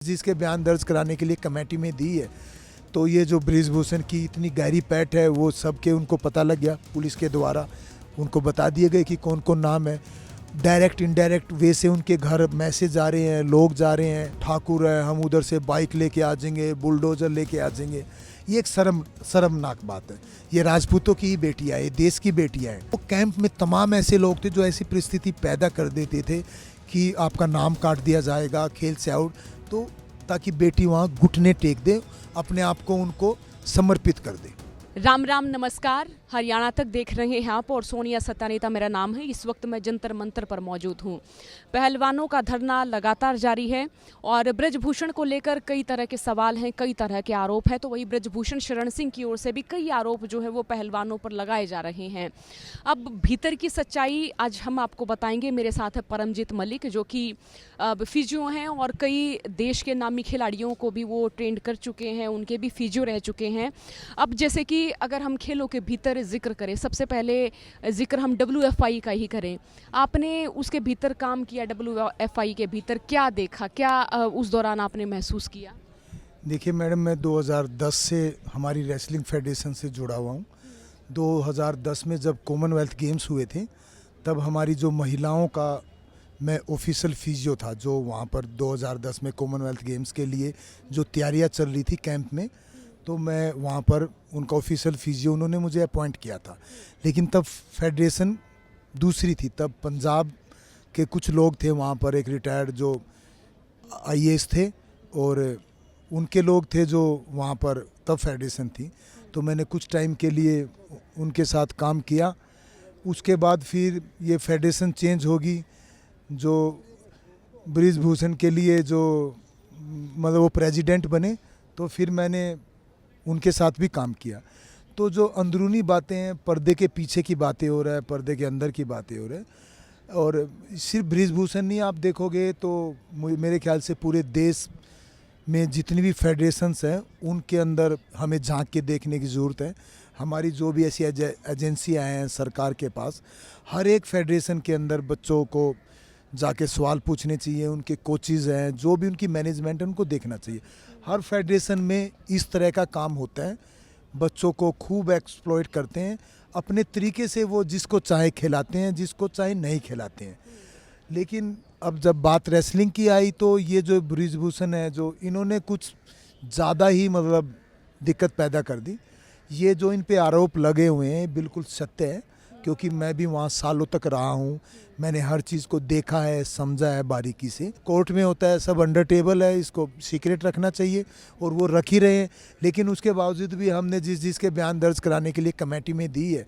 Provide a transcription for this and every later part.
जिसके बयान दर्ज कराने के लिए कमेटी में दी है। तो ये जो बृजभूषण की इतनी गहरी पैठ है वो सबके उनको पता लग गया, पुलिस के द्वारा उनको बता दिए गए कि कौन कौन नाम है। डायरेक्ट इनडायरेक्ट वे से उनके घर मैसेज आ रहे हैं, लोग जा रहे हैं, ठाकुर है हम उधर से बाइक लेके आ जाएंगे, बुलडोजर लेके आ जाएंगे। ये एक शर्मनाक बात है। ये राजपूतों की ही बेटियाँ है, देश की बेटियाँ हैं। वो कैंप में तमाम ऐसे लोग थे जो ऐसी परिस्थिति पैदा कर देते थे कि आपका नाम काट दिया जाएगा, खेल से आउट, तो ताकि बेटी वहाँ घुटने टेक दे, अपने आप को उनको समर्पित कर दे। राम राम नमस्कार। हरियाणा तक देख रहे हैं आप और सोनिया सत्यानेता मेरा नाम है। इस वक्त मैं जंतर मंतर पर मौजूद हूँ। पहलवानों का धरना लगातार जारी है और बृजभूषण को लेकर कई तरह के सवाल हैं, कई तरह के आरोप हैं। तो वही बृजभूषण शरण सिंह की ओर से भी कई आरोप जो है वो पहलवानों पर लगाए जा रहे हैं। अब भीतर की सच्चाई आज हम आपको बताएंगे। मेरे साथ है परमजीत मलिक जो कि फिजियो हैं और कई देश के नामी खिलाड़ियों को भी वो ट्रेंड कर चुके हैं, उनके भी फिजियो रह चुके हैं। अब जैसे कि अगर हम खेलों के भीतर जिक्र करें, सबसे पहले जिक्र हम WFI का ही करें। आपने उसके भीतर काम किया, WFI के भीतर क्या देखा, क्या उस दौरान आपने महसूस किया? देखिए मैडम, मैं 2010 से हमारी रेसलिंग फेडरेशन से जुड़ा हुआ हूँ। 2010 में जब कॉमनवेल्थ गेम्स हुए थे तब हमारी जो महिलाओं का मैं ऑफिशियल फिजियो था, जो वहाँ पर 2010 में कॉमनवेल्थ गेम्स के लिए जो तैयारियाँ चल रही थी कैंप में, तो मैं वहाँ पर उनका ऑफिशियल फिजियो उन्होंने मुझे अपॉइंट किया था। लेकिन तब फेडरेशन दूसरी थी। तब पंजाब के कुछ लोग थे वहाँ पर, एक रिटायर्ड जो IAS थे और उनके लोग थे जो वहाँ पर, तब फेडरेशन थी। तो मैंने कुछ टाइम के लिए उनके साथ काम किया। उसके बाद फिर ये फेडरेशन चेंज होगी, जो बृजभूषण के लिए जो मतलब वो प्रेसिडेंट बने, तो फिर मैंने उनके साथ भी काम किया। तो जो अंदरूनी बातें हैं, पर्दे के पीछे की बातें हो रहा है, पर्दे के अंदर की बातें हो रहा है। और सिर्फ बृजभूषण नहीं, आप देखोगे तो मेरे ख्याल से पूरे देश में जितनी भी फेडरेशंस हैं उनके अंदर हमें झांक के देखने की ज़रूरत है। हमारी जो भी ऐसी एजेंसियाँ हैं सरकार के पास, हर एक फेडरेशन के अंदर बच्चों को जाके सवाल पूछने चाहिए। उनके कोचेज़ हैं, जो भी उनकी मैनेजमेंट है, उनको देखना चाहिए। हर फेडरेशन में इस तरह का काम होता है। बच्चों को खूब एक्सप्लॉइट करते हैं अपने तरीके से, वो जिसको चाहे खिलाते हैं, जिसको चाहे नहीं खिलाते हैं। लेकिन अब जब बात रेसलिंग की आई तो ये जो बृजभूषण है, जो इन्होंने कुछ ज़्यादा ही मतलब दिक्कत पैदा कर दी। ये जो इन पे आरोप लगे हुए हैं बिल्कुल सत्य है, क्योंकि मैं भी वहाँ सालों तक रहा हूँ। मैंने हर चीज़ को देखा है, समझा है बारीकी से। कोर्ट में होता है सब अंडर टेबल है, इसको सीक्रेट रखना चाहिए और वो रख ही रहे हैं। लेकिन उसके बावजूद भी हमने जिसके बयान दर्ज कराने के लिए कमेटी में दी है,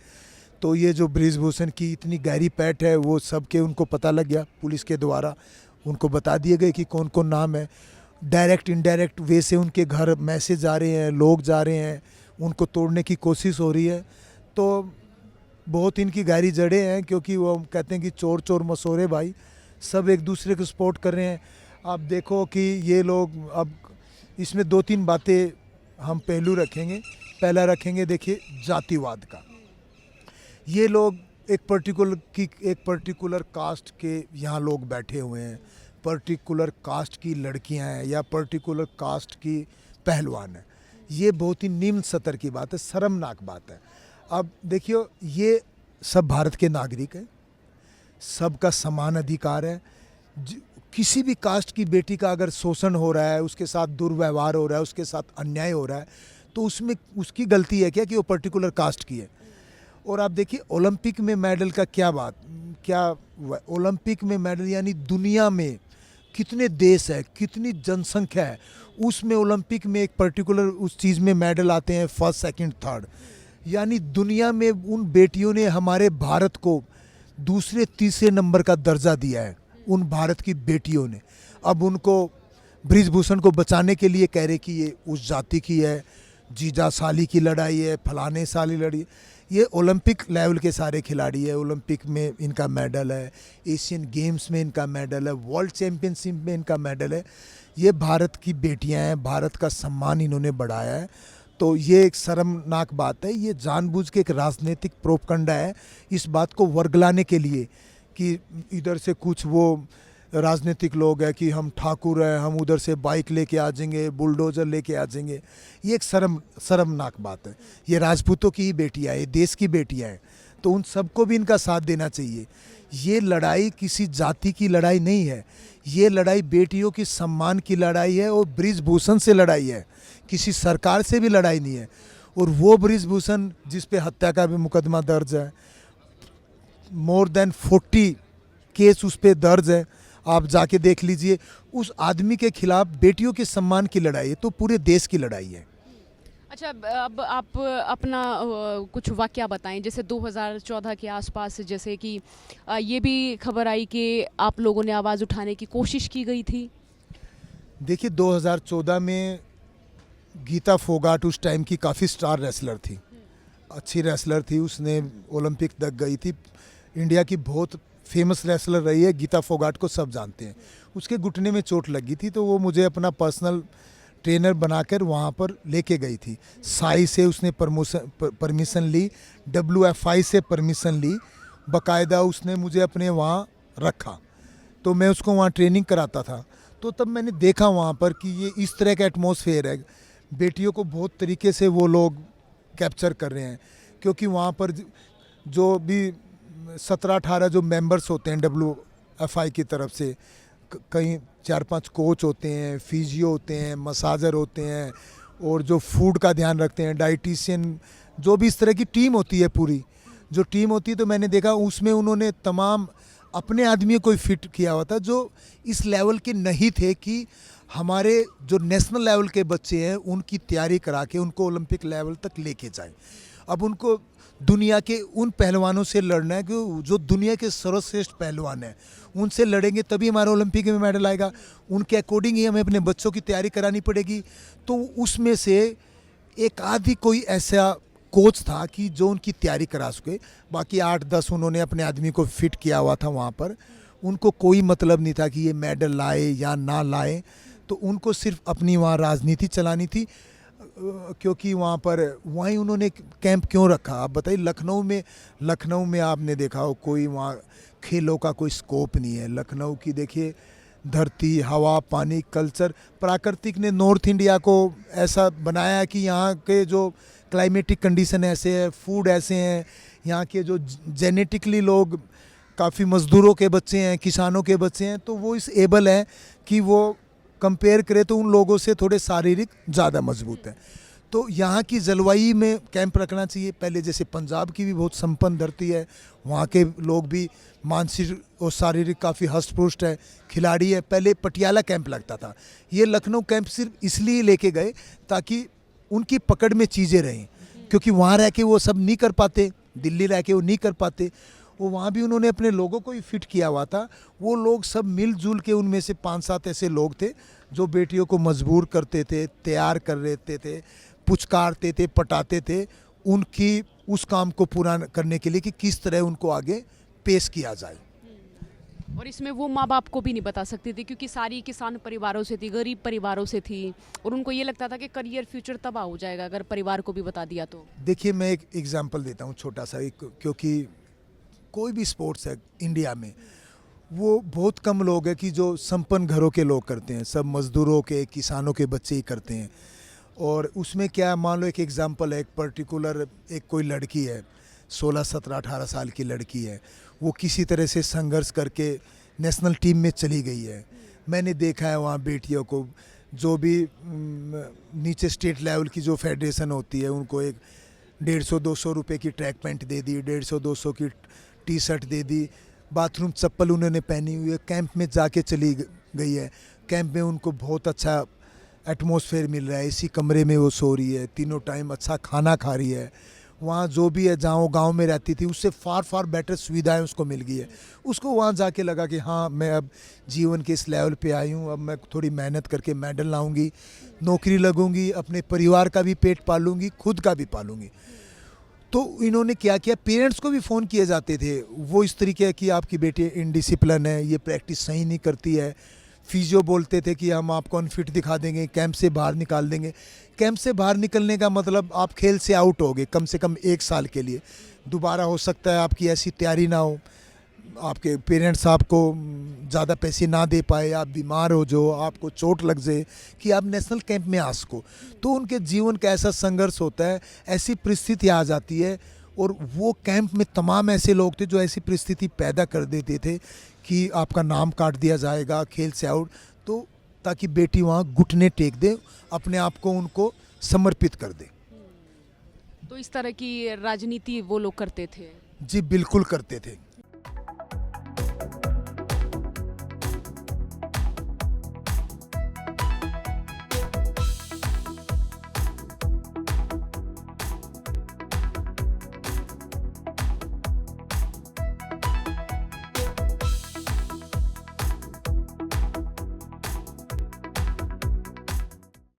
तो ये जो बृजभूषण की इतनी गहरी पैठ है वो सबके उनको पता लग गया, पुलिस के द्वारा उनको बता दिए गए कि कौन कौन नाम है। डायरेक्ट इनडायरेक्ट वे से उनके घर मैसेज आ रहे हैं, लोग जा रहे हैं, उनको तोड़ने की कोशिश हो रही है। तो बहुत इनकी गहरी जड़ें हैं, क्योंकि वो कहते हैं कि चोर चोर मसोरे भाई, सब एक दूसरे को सपोर्ट कर रहे हैं। आप देखो कि ये लोग, अब इसमें 2-3 बातें हम पहलू रखेंगे। पहला रखेंगे देखिए जातिवाद का। ये लोग एक पर्टिकुलर कास्ट के यहाँ लोग बैठे हुए हैं, पर्टिकुलर कास्ट की लड़कियाँ हैं या पर्टिकुलर कास्ट की पहलवान है। ये बहुत ही निम्न स्तर की बात है, शर्मनाक बात है। अब देखियो, ये सब भारत के नागरिक हैं, सबका समान अधिकार है। किसी भी कास्ट की बेटी का अगर शोषण हो रहा है, उसके साथ दुर्व्यवहार हो रहा है, उसके साथ अन्याय हो रहा है, तो उसमें उसकी गलती है क्या कि वो पर्टिकुलर कास्ट की है। और आप देखिए ओलंपिक में मेडल का क्या ओलंपिक में मेडल, यानी दुनिया में कितने देश है, कितनी जनसंख्या है, उसमें ओलंपिक में एक पर्टिकुलर उस चीज़ में मेडल आते हैं फर्स्ट, सेकंड, थर्ड। यानी दुनिया में उन बेटियों ने हमारे भारत को दूसरे तीसरे नंबर का दर्जा दिया है, उन भारत की बेटियों ने। अब उनको बृजभूषण को बचाने के लिए कह रहे कि ये उस जाति की है, जीजा साली की लड़ाई है, फलाने साली लड़ी। ये ओलंपिक लेवल के सारे खिलाड़ी है, ओलंपिक में इनका मेडल है, एशियन गेम्स में इनका मेडल है, वर्ल्ड चैम्पियनशिप में इनका मेडल है। ये भारत की बेटियां हैं, भारत का सम्मान इन्होंने बढ़ाया है। तो ये एक शर्मनाक बात है। ये जानबूझ के एक राजनीतिक प्रोपगंडा है, इस बात को वर्गलाने के लिए कि इधर से कुछ वो राजनीतिक लोग हैं कि हम ठाकुर हैं, हम उधर से बाइक लेके आ जाएंगे, बुलडोज़र लेके आ जाएंगे। ये एक शर्मनाक बात है। ये राजपूतों की ही बेटियाँ हैं, ये देश की बेटियाँ हैं, तो उन सबको भी इनका साथ देना चाहिए। ये लड़ाई किसी जाति की लड़ाई नहीं है, ये लड़ाई बेटियों की सम्मान की लड़ाई है और ब्रिजभूषण से लड़ाई है, किसी सरकार से भी लड़ाई नहीं है। और वो ब्रिजभूषण जिस पे हत्या का भी मुकदमा दर्ज है, मोर देन 40 केस उस पे दर्ज है, आप जाके देख लीजिए। उस आदमी के खिलाफ बेटियों के सम्मान की लड़ाई है, तो पूरे देश की लड़ाई है। अच्छा, अब आप अपना कुछ वाकया बताएं। जैसे 2014 के आसपास, जैसे कि ये भी खबर आई कि आप लोगों ने आवाज़ उठाने की कोशिश की गई थी। देखिए 2014 में गीता फोगाट उस टाइम की काफ़ी स्टार रेसलर थी, अच्छी रेसलर थी, उसने ओलंपिक तक गई थी, इंडिया की बहुत फेमस रेसलर रही है। गीता फोगाट को सब जानते हैं। उसके घुटने में चोट लगी थी, तो वो मुझे अपना पर्सनल ट्रेनर बनाकर वहाँ पर लेके गई थी। साई से उसने परमिशन ली, WFI से परमिशन ली, बाकायदा उसने मुझे अपने वहाँ रखा, तो मैं उसको वहाँ ट्रेनिंग कराता था। तो तब मैंने देखा वहाँ पर कि ये इस तरह का एटमॉस्फेयर है, बेटियों को बहुत तरीके से वो लोग कैप्चर कर रहे हैं। क्योंकि वहाँ पर जो भी 17-18 जो मेंबर्स होते हैं WFI की तरफ से, कहीं 4-5 कोच होते हैं, फिजियो होते हैं, मसाजर होते हैं, और जो फूड का ध्यान रखते हैं, डाइटिशियन, जो भी इस तरह की टीम होती है, पूरी जो टीम होती है, तो मैंने देखा उसमें उन्होंने तमाम अपने आदमियों को फिट किया हुआ था जो इस लेवल के नहीं थे कि हमारे जो नेशनल लेवल के बच्चे हैं उनकी तैयारी करा के उनको ओलंपिक लेवल तक लेके जाएं। अब उनको दुनिया के उन पहलवानों से लड़ना है कि जो दुनिया के सर्वश्रेष्ठ पहलवान हैं, उनसे लड़ेंगे तभी हमारा ओलंपिक में मेडल आएगा। उनके अकॉर्डिंग ही हमें अपने बच्चों की तैयारी करानी पड़ेगी। तो उसमें से एक आधी कोई ऐसा कोच था कि जो उनकी तैयारी करा सके, बाकी 8-10 उन्होंने अपने आदमी को फिट किया हुआ था वहाँ पर। उनको कोई मतलब नहीं था कि ये मेडल लाए या ना लाए, तो उनको सिर्फ अपनी वहाँ राजनीति चलानी थी। क्योंकि वहाँ पर वहीं उन्होंने कैंप क्यों रखा, आप बताइए। लखनऊ में आपने देखा हो, कोई वहाँ खेलों का कोई स्कोप नहीं है। लखनऊ की देखिए धरती, हवा, पानी, कल्चर, प्राकृतिक ने नॉर्थ इंडिया को ऐसा बनाया है कि यहाँ के जो क्लाइमेटिक कंडीशन ऐसे है, फूड ऐसे हैं, यहाँ के जो जेनेटिकली लोग काफ़ी मज़दूरों के बच्चे हैं, किसानों के बच्चे हैं, तो वो इस एबल हैं कि वो कंपेयर करें तो उन लोगों से थोड़े शारीरिक ज़्यादा मजबूत हैं। तो यहाँ की जलवायु में कैंप रखना चाहिए। पहले जैसे पंजाब की भी बहुत संपन्न धरती है, वहाँ के लोग भी मानसिक और शारीरिक काफ़ी हष्ट-पुष्ट है, खिलाड़ी है। पहले पटियाला कैंप लगता था, ये लखनऊ कैंप सिर्फ इसलिए लेके गए ताकि उनकी पकड़ में चीज़ें रहें, क्योंकि वहाँ रह के वो सब नहीं कर पाते, दिल्ली रह के वो नहीं कर पाते। वो वहाँ भी उन्होंने अपने लोगों को ही फिट किया हुआ था। वो लोग सब मिलजुल के, उनमें से 5-7 ऐसे लोग थे जो बेटियों को मजबूर करते थे, तैयार कर देते थे, पुचकारते थे, पटाते थे, उनकी उस काम को पूरा करने के लिए कि किस तरह उनको आगे पेश किया जाए। और इसमें वो माँ बाप को भी नहीं बता सकती थी, क्योंकि सारी किसान परिवारों से थी, गरीब परिवारों से थी, और उनको ये लगता था कि करियर फ्यूचर तबाह हो जाएगा अगर परिवार को भी बता दिया तो। देखिए मैं एक एग्जांपल देता हूँ छोटा सा, क्योंकि कोई भी स्पोर्ट्स है इंडिया में, वो बहुत कम लोग हैं कि जो संपन्न घरों के लोग करते हैं, सब मज़दूरों के, किसानों के बच्चे ही करते हैं। और उसमें क्या, मान लो एक एग्जांपल है, एक पर्टिकुलर एक कोई लड़की है, 16, 17, 18 साल की लड़की है, वो किसी तरह से संघर्ष करके नेशनल टीम में चली गई है। मैंने देखा है वहाँ बेटियों को, जो भी नीचे स्टेट लेवल की जो फेडरेशन होती है, उनको एक 150-200 रुपये की ट्रैक पैंट दे दी, 150-200 की टी शर्ट दे दी, बाथरूम चप्पल उन्होंने पहनी हुई है, कैंप में जाके चली गई है। कैंप में उनको बहुत अच्छा एटमॉस्फेयर मिल रहा है, इसी कमरे में वो सो रही है, तीनों टाइम अच्छा खाना खा रही है। वहाँ जो भी है, जहाँ वो गाँव में रहती थी उससे फार बेटर सुविधाएं उसको मिल गई है। उसको वहाँ जाके लगा कि हाँ, मैं अब जीवन के इस लेवल पे आई हूँ, अब मैं थोड़ी मेहनत करके मेडल लाऊंगी, नौकरी लगूंगी, अपने परिवार का भी पेट पालूंगी, खुद का भी पालूंगी। तो इन्होंने क्या किया, पेरेंट्स को भी फ़ोन किए जाते थे, वो इस तरीके की आपकी बेटी इनडिसिप्लिन है, ये प्रैक्टिस सही नहीं करती है। फिजियो बोलते थे कि हम आपको अनफिट दिखा देंगे, कैंप से बाहर निकाल देंगे। कैंप से बाहर निकलने का मतलब आप खेल से आउट हो गए कम से कम 1 साल के लिए, दोबारा हो सकता है आपकी ऐसी तैयारी ना हो। आपके पेरेंट्स आपको ज़्यादा पैसे ना दे पाए, आप बीमार हो जो, आपको चोट लग जाए कि आप नेशनल कैंप में आ सको, तो उनके जीवन का ऐसा संघर्ष होता है, ऐसी परिस्थिति आ जाती है। और वो कैंप में तमाम ऐसे लोग थे जो ऐसी परिस्थिति पैदा कर देते थे कि आपका नाम काट दिया जाएगा, खेल से आउट, तो ताकि बेटी वहाँ घुटने टेक दे, अपने आप को उनको समर्पित कर दे। तो इस तरह की राजनीति वो लोग करते थे। जी बिल्कुल करते थे।